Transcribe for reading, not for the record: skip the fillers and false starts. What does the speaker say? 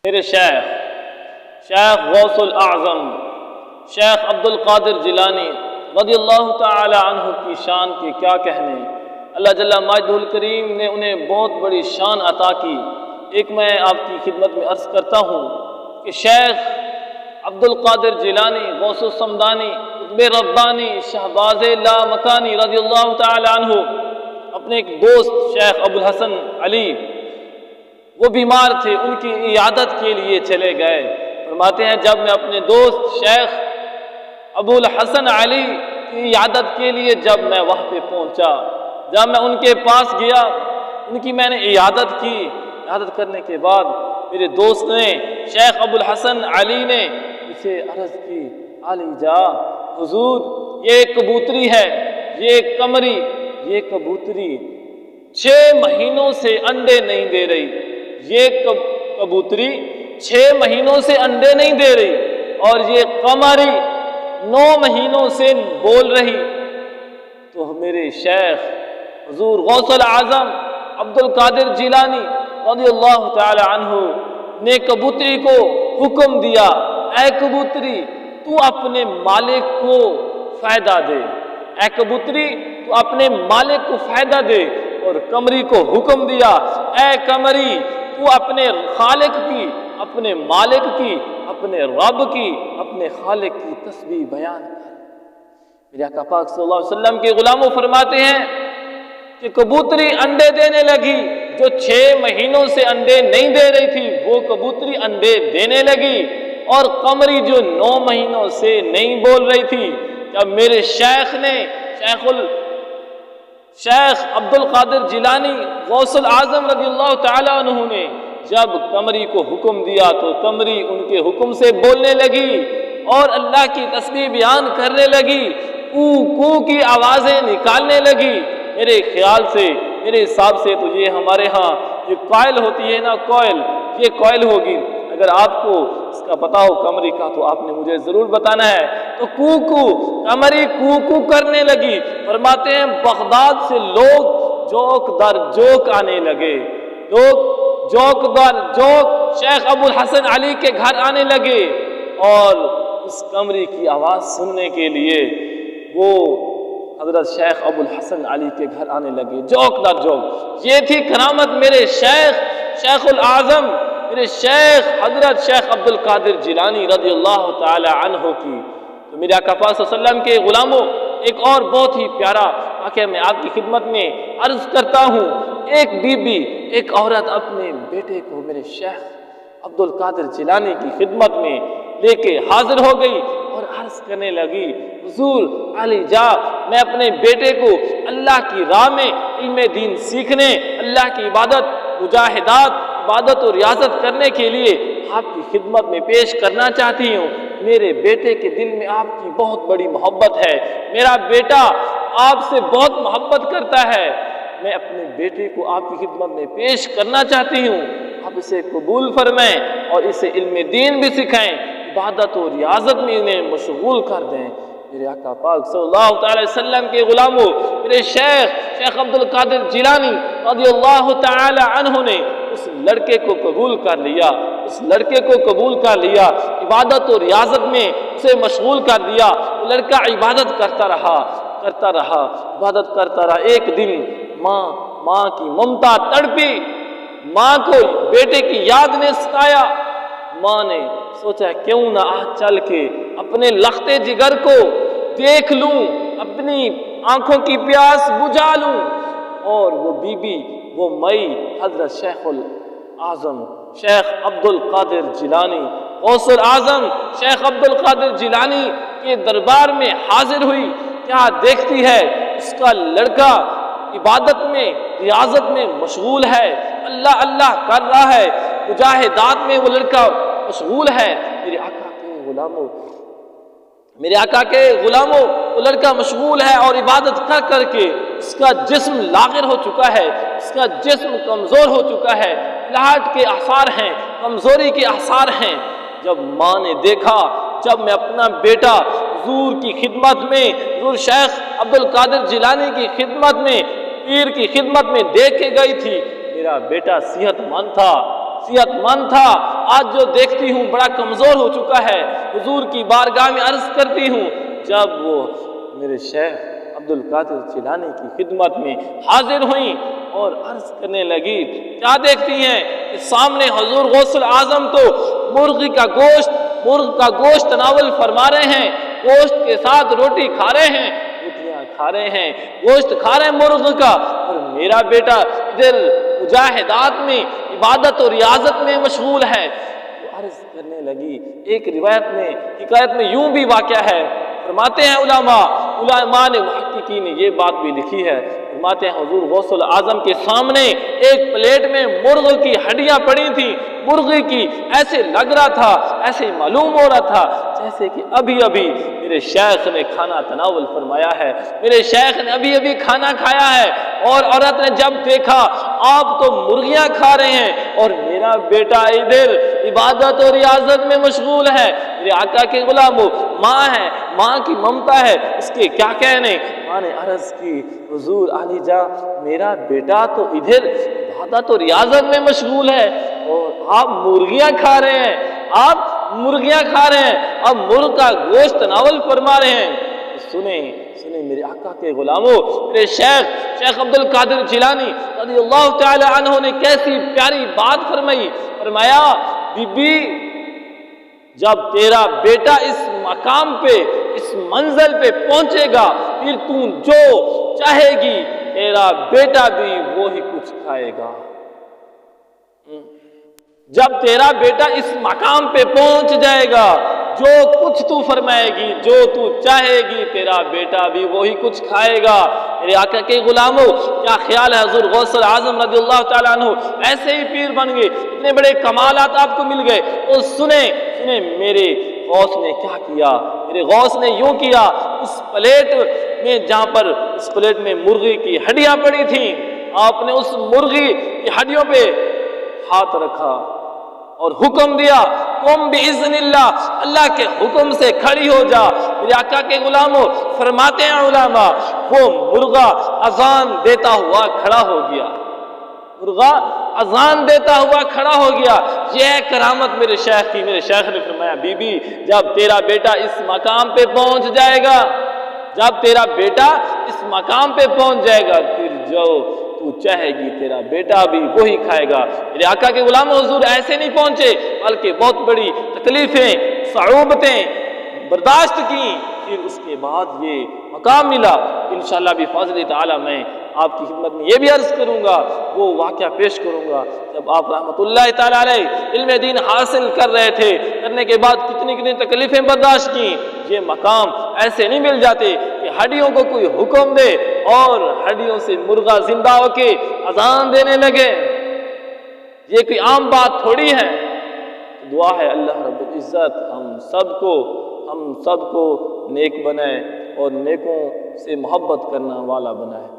میرے شیخ غوث الاعظم شیخ عبد القادر جیلانی رضی اللہ تعالی عنہ کی شان کے کیا کہنے۔ اللہ جل مجدہ الکریم نے انہیں بہت بڑی شان عطا کی۔ ایک میں آپ کی خدمت میں عرض کرتا ہوں کہ شیخ عبد القادر جیلانی غوث السمدانی قطب ربانی شہباز لامکانی رضی اللہ تعالی عنہ اپنے ایک دوست شیخ ابو الحسن علی، وہ بیمار تھے، ان کی عیادت کے لیے چلے گئے۔ فرماتے ہیں جب میں اپنے دوست شیخ ابو الحسن علی کی عیادت کے لیے جب میں وہاں پہ پہنچا، جب میں ان کے پاس گیا، ان کی میں نے عیادت کی۔ عیادت کرنے کے بعد میرے دوست نے شیخ ابو الحسن علی نے اسے عرض کی، علی جا حضور یہ کبوتری ہے، یہ قمری، یہ کبوتری 6 مہینوں سے انڈے نہیں دے رہی، یہ کبوتری 6 مہینوں سے انڈے نہیں دے رہی، اور یہ قمری 9 مہینوں سے بول رہی۔ تو میرے شیخ حضور غوث الاعظم عبد القادر جیلانی رضی اللہ تعالی عنہ نے کبوتری کو حکم دیا، اے کبوتری تو اپنے مالک کو فائدہ دے، اے کبوتری تو اپنے مالک کو فائدہ دے۔ اور قمری کو حکم دیا، اے قمری تو اپنے خالق کی، اپنے مالک کی، اپنے رب کی، اپنے خالق کی تسبیح بیان کر۔ میرے آقا پاک صلی اللہ علیہ وسلم کے غلاموں فرماتے ہیں کہ کبوتری انڈے دینے لگی، جو 6 مہینوں سے انڈے نہیں دے رہی تھی وہ کبوتری انڈے دینے لگی، اور قمری جو 9 مہینوں سے نہیں بول رہی تھی۔ جب میرے شیخ نے شیخ عبد القادر جیلانی غوث الاعظم رضی اللہ تعالیٰ عنہ نے جب قمری کو حکم دیا تو قمری ان کے حکم سے بولنے لگی اور اللہ کی تسبیح بیان کرنے لگی، کو کو کی آوازیں نکالنے لگی۔ میرے خیال سے، میرے حساب سے تو یہ ہمارے ہاں یہ کوئل ہوتی ہے نا، کوئل، یہ کوئل ہوگی۔ اگر آپ کو اس کا پتا ہو قمری کا تو آپ نے مجھے ضرور بتانا ہے۔ تو کوکو قمری کوکو کرنے لگی۔ فرماتے ہیں بغداد سے لوگ جوک در جوک آنے لگے، لوگ جوک در جوک شیخ ابو الحسن علی کے گھر آنے لگے، اور اس قمری کی آواز سننے کے لیے وہ حضرت شیخ ابو الحسن علی کے گھر آنے لگے، جوک در جوک۔ یہ تھی کرامت میرے شیخ الاعظم، میرے شیخ حضرت شیخ عبد القادر جیلانی رضی اللہ تعالی عنہ کی۔ تو میرے آقا پاک صلی اللہ علیہ وسلم کے غلاموں، ایک اور بہت ہی پیارا واقعہ میں آپ کی خدمت میں عرض کرتا ہوں۔ ایک بی بی، ایک عورت اپنے بیٹے کو میرے شیخ عبد القادر جیلانی کی خدمت میں لے کے حاضر ہو گئی اور عرض کرنے لگی، حضور علی جا میں اپنے بیٹے کو اللہ کی راہ میں علم دین سیکھنے، اللہ کی عبادت، مجاہدات، عبادت اور ریاضت کرنے کے لیے آپ کی خدمت میں پیش کرنا چاہتی ہوں۔ میرے بیٹے کے دل میں آپ کی بہت بڑی محبت ہے، میرا بیٹا آپ سے بہت محبت کرتا ہے، میں اپنے بیٹے کو آپ کی خدمت میں پیش کرنا چاہتی ہوں، آپ اسے قبول فرمائیں اور اسے علم دین بھی سکھائیں، عبادت و ریاضت میں انہیں مشغول کر دیں۔ میرے آقا پاک صلی اللہ تعالی وسلم کے غلاموں، میرے شیخ عبد القادر جیلانی رضی اللہ تعالی عنہ نے اس لڑکے کو قبول کر لیا، اس لڑکے کو قبول کر لیا، عبادت و ریاضت میں اسے مشغول کر دیا۔ وہ لڑکا عبادت کرتا رہا، عبادت کرتا رہا۔ ایک دن ماں کی ممتا تڑپی، ماں کو بیٹے کی یاد نے ستایا۔ ماں نے سوچا کیوں نہ آج چل کے اپنے لختے جگر کو دیکھ لوں، اپنی آنکھوں کی پیاس بجھا لوں۔ اور وہ بی بی، وہ مئی حضرت شیخ الاعظم شیخ عبد القادر جیلانی غوث الاعظم شیخ عبد القادر جیلانی کے دربار میں حاضر ہوئی۔ کیا دیکھتی ہے؟ اس کا لڑکا عبادت میں، ریاضت میں مشغول ہے، اللہ اللہ کر رہا ہے، مجاہدات میں وہ لڑکا مشغول ہے۔ میرے آقا کے غلاموں، وہ لڑکا مشغول ہے اور عبادت کر کر کے اس کا جسم لاغر ہو چکا ہے، اس کا جسم کمزور ہو چکا ہے، لاہٹ کے آثار ہیں، کمزوری کے آثار ہیں۔ جب ماں نے دیکھا، جب میں اپنا بیٹا حضور کی خدمت میں، حضور شیخ عبد القادر جیلانی کی خدمت میں، پیر کی خدمت میں دیکھ کے گئی تھی، میرا بیٹا صحت مند تھا، صحت مند تھا، آج جو دیکھتی ہوں بڑا کمزور ہو چکا ہے۔ حضور کی بارگاہ میں عرض کرتی ہوں، جب وہ میرے شیخ عبد القادر جیلانی کی خدمت میں حاضر ہوئیں اور عرض کرنے لگی، کیا دیکھتی ہیں کہ سامنے حضور غوث الاعظم تو مرغ کا گوشت تناول فرما رہے ہیں، گوشت کے ساتھ روٹی کھا رہے ہیں، روٹیاں کھا رہے ہیں، گوشت کھا رہے ہیں مرغ کا، اور میرا بیٹا ادھر مجاہدات میں عبادت اور ریاضت میں مشغول ہے۔ وہ عرض کرنے لگی، ایک حکایت میں یوں بھی واقعہ ہے، فرماتے ہیں علماء نے محققین نے یہ بات بھی لکھی ہے، فرماتے ہیں حضور غوث الاعظم کے سامنے ایک پلیٹ میں مرغ کی ہڈیاں پڑی تھیں، مرغی کی، ایسے لگ رہا تھا، ایسے معلوم ہو رہا تھا جیسے کہ ابھی میرے شیخ نے کھانا تناول فرمایا ہے، میرے شیخ نے ابھی کھانا کھایا ہے۔ اور عورت نے جب دیکھا آپ تو مرغیاں کھا رہے ہیں اور میرا بیٹا ادھر عبادت اور ریاضت میں مشغول ہے، میرے آقا کے غلاموں، ماں ہے، ماں کی ممتا ہے، اس کے کیا کہنے۔ ماں نے عرض کی، حضور علی جاں، میرا بیٹا تو ادھر عبادت اور ریاضت میں مشغول ہے اور آپ مرغیاں کھا رہے ہیں، اب مرغ کا گوشت تناول فرما رہے ہیں۔ سنیں میرے آقا کے غلاموں، میرے شیخ عبد القادر جیلانی رضی اللہ تعالی عنہ نے کیسی پیاری بات فرمایا، بی بی جب تیرا بیٹا اس مقام پہ، اس منزل پہ پہنچے گا، پھر تو جو چاہے گی تیرا بیٹا بھی وہی کچھ کھائے گا۔ جب تیرا بیٹا اس مقام پہ پہنچ جائے گا، جو کچھ تو فرمائے گی، جو تو چاہے گی، تیرا بیٹا بھی وہی کچھ کھائے گا۔ میرے آقا کے غلاموں، کیا خیال ہے، حضور غوث الاعظم رضی اللہ تعالیٰ عنہ ایسے ہی پیر بن گئے، اتنے بڑے کمالات آپ کو مل گئے۔ اور سنیں میرے غوث نے کیا کیا، میرے غوث نے یوں کیا، اس پلیٹ میں جہاں پر اس پلیٹ میں مرغی کی ہڈیاں پڑی تھیں، آپ نے اس مرغی کی ہڈیوں پہ ہاتھ رکھا اور حکم دیا، قم باذن اللہ کے حکم سے کھڑی ہو جا۔ میرے آقا کے غلاموں، فرماتے ہیں علماء، وہ مرغا اذان دیتا ہوا کھڑا ہو گیا، یہ ہے کرامت میرے شیخ کی۔ میرے شیخ نے فرمایا، بی بی جب تیرا بیٹا اس مقام پہ پہنچ جائے گا، پھر جو تو چاہے گی تیرا بیٹا بھی وہی کھائے گا۔ میرے آقا کے غلام حضور ایسے نہیں پہنچے، بلکہ بہت بڑی تکلیفیں، صعوبتیں برداشت کی، پھر اس کے بعد یہ مقام ملا۔ انشاءاللہ بفضل تعالی میں آپ کی خدمت میں یہ بھی عرض کروں گا، وہ واقعہ پیش کروں گا جب آپ رحمت اللہ تعالی علیہ علم دین حاصل کر رہے تھے، کرنے کے بعد کتنی تکلیفیں برداشت کی۔ یہ مقام ایسے نہیں مل جاتے کہ ہڈیوں کو کوئی حکم دے اور ہڈیوں سے مرغا زندہ ہو کے اذان دینے لگے، یہ کوئی عام بات تھوڑی ہے۔ دعا ہے اللہ رب العزت ہم سب کو نیک بنائے اور نیکوں سے محبت کرنا والا بنائے۔